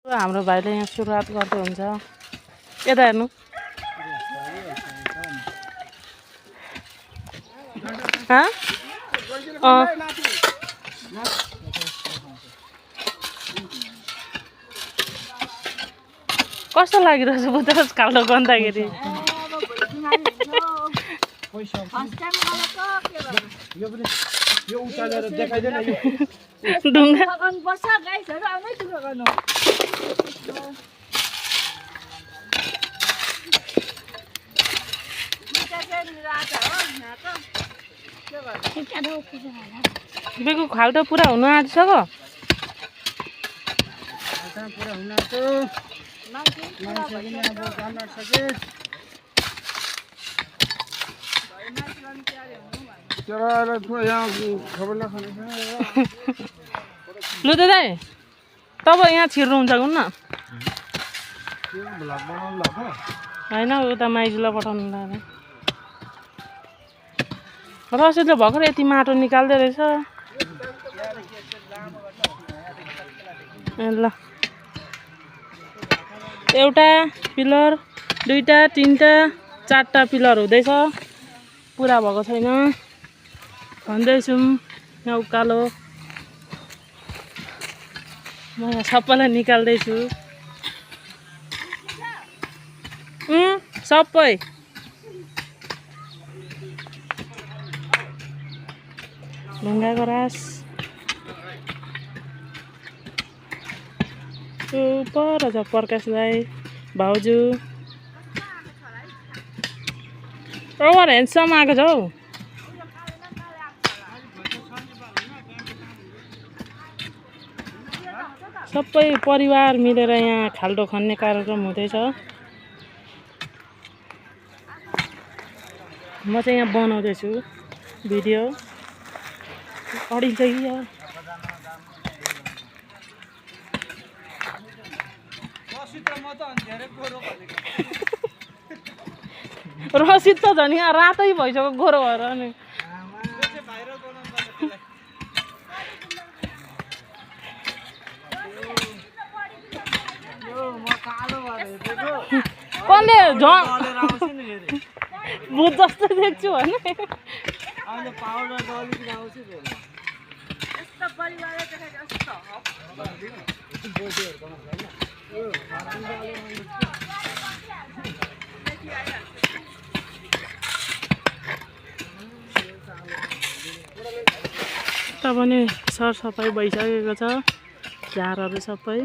हाम्रो भाइले यहाँ सुरुवात गर्दै हुन्छ यता हेर्नु कस्तो लागिरहेछ बुझ्नुहोस् कालो गन्दाखेरि ढुङ्गा बेको खाल्टो पुरा हुन आँटिसक्यो लु त दाइ तब यहाँ छिर्नुहुन्छ हुन्न होइन उता माइजूलाई पठाउनु लाग्यो रसिदले भर्खर यति माटो निकाल्दै रहेछ ल एउटा पिलर दुईटा तीनटा चारटा पिलर हुँदैछ पुरा भएको छैन भन्दैछौँ यहाँ उकालो म यहाँ सबैलाई निकाल्दैछु सबै ढुङ्गाको रास पर छ प्रकाश दाई भाउजू ओभर ह्यान्डसम्म आएको छ हौ सबै परिवार मिलेर यहाँ खाल्डो खन्ने कार्यक्रम हुँदैछ म चाहिँ यहाँ बनाउँदैछु भिडियो अडिन्छ कि रसिद त झन् यहाँ रातै भइसक्यो गोरो भएर नि कसले भूत जस्तो देख्छु होइन त पनि सरसफाइ भइसकेको छ झारहरू सबै